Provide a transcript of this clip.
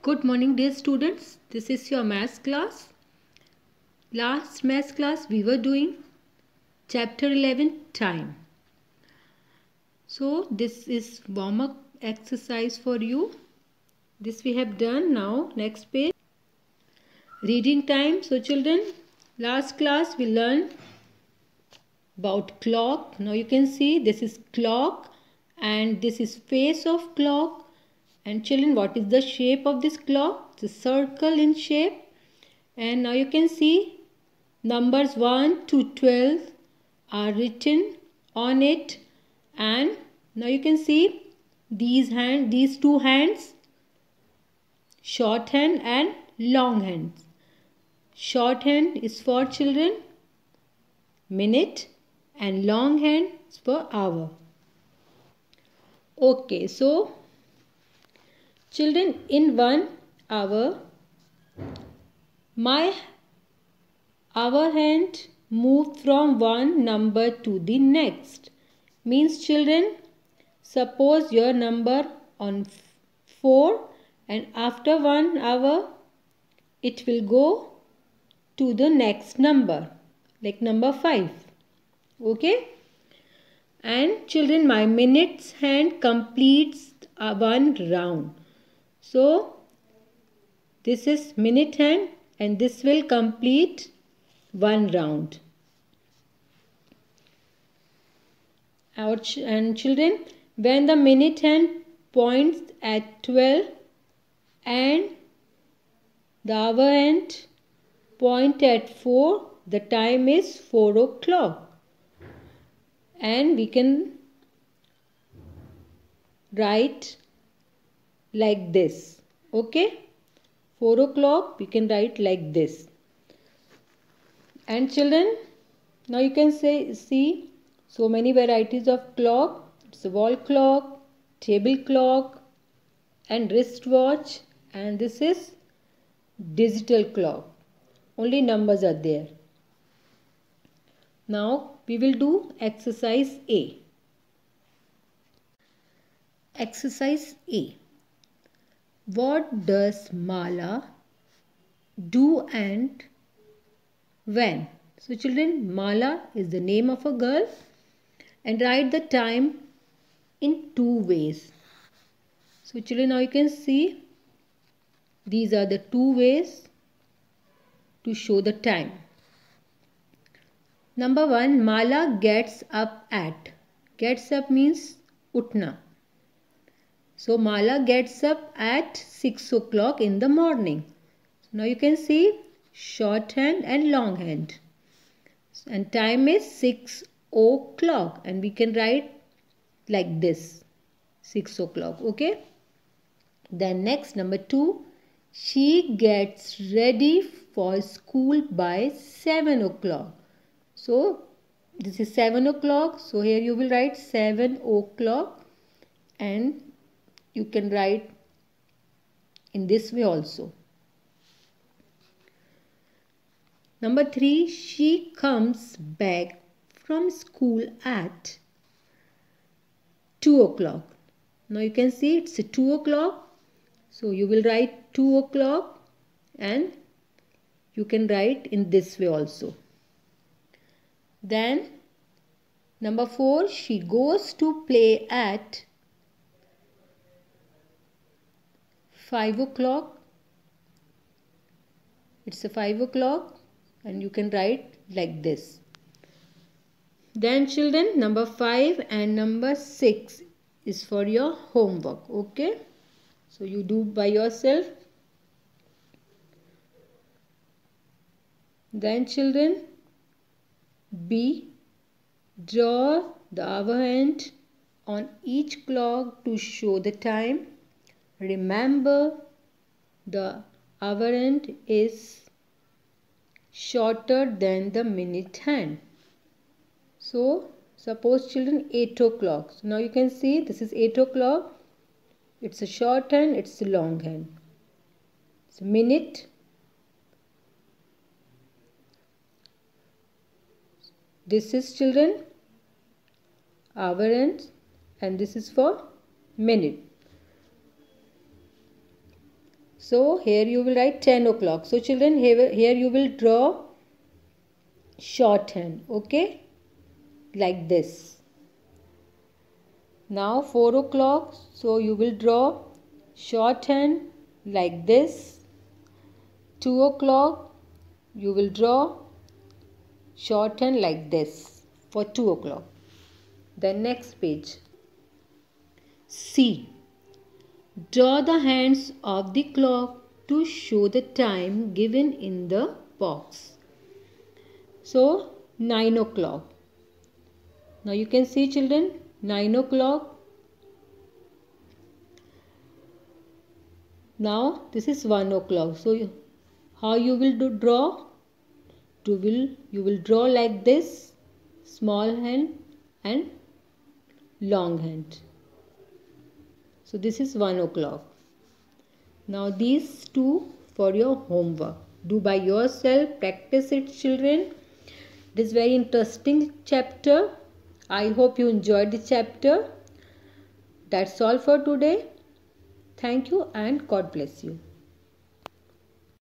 Good morning, dear students. This is your maths class. Last maths class we were doing chapter 11 time. So this is warm up exercise for you. This we have done. Now next page. Reading time. So children, last class we learned about clock. Now you can see this is clock and this is face of clock. And children, what is the shape of this clock? It's a circle in shape. And now you can see numbers 1 to 12 are written on it. And now you can see these two hands, short hand and long hands. Short hand is for children minute and long hand is for hour. Okay, so children, in 1 hour, my hour hand moved from one number to the next. Means children, suppose your number on 4 and after 1 hour, it will go to the next number, like number 5. Okay? And children, my minutes hand completes one round. So, this is minute hand and this will complete one round. And children, when the minute hand points at 12 and the hour hand point at 4, the time is 4 o'clock. And we can write like this. Okay? 4 o'clock we can write like this. And children, now you can see so many varieties of clock. It's a wall clock, table clock and wristwatch, and this is digital clock. Only numbers are there. Now we will do exercise A. Exercise A. What does Mala do and when? So children, Mala is the name of a girl and write the time in 2 ways. So children, now you can see these are the 2 ways to show the time. Number 1, Mala gets up at. Gets up means utna. So Mala gets up at 6 o'clock in the morning. So now you can see short hand and long hand. And time is 6 o'clock. And we can write like this. 6 o'clock. Okay. Then next, number 2. She gets ready for school by 7 o'clock. So this is 7 o'clock. So here you will write 7 o'clock. And you can write in this way also. Number 3, she comes back from school at 2 o'clock. Now you can see it's 2 o'clock. So you will write 2 o'clock and you can write in this way also. Then number 4, she goes to play at 5 o'clock. It's 5 o'clock and you can write like this. Then children, number 5 and number 6 is for your homework. Okay? So you do by yourself. Then children, B, draw the hour hand on each clock to show the time. Remember, the hour hand is shorter than the minute hand. So, suppose children 8 o'clock. So now you can see this is 8 o'clock. It's a short hand, it's a long hand. It's a minute. This is children hour hand and this is for minute. So here you will write 10 o'clock. So children, here you will draw shorthand, okay, like this. Now 4 o'clock, so you will draw shorthand like this. 2 o'clock, you will draw shorthand like this for 2 o'clock. Then next page. C. Draw the hands of the clock to show the time given in the box. So 9 o'clock. Now you can see children, 9 o'clock. Now this is 1 o'clock. So how you will draw? You will draw like this, small hand and long hand. So this is 1 o'clock. Now these two for your homework. Do by yourself, practice it children. It is very interesting chapter. I hope you enjoyed the chapter. That's all for today. Thank you and God bless you.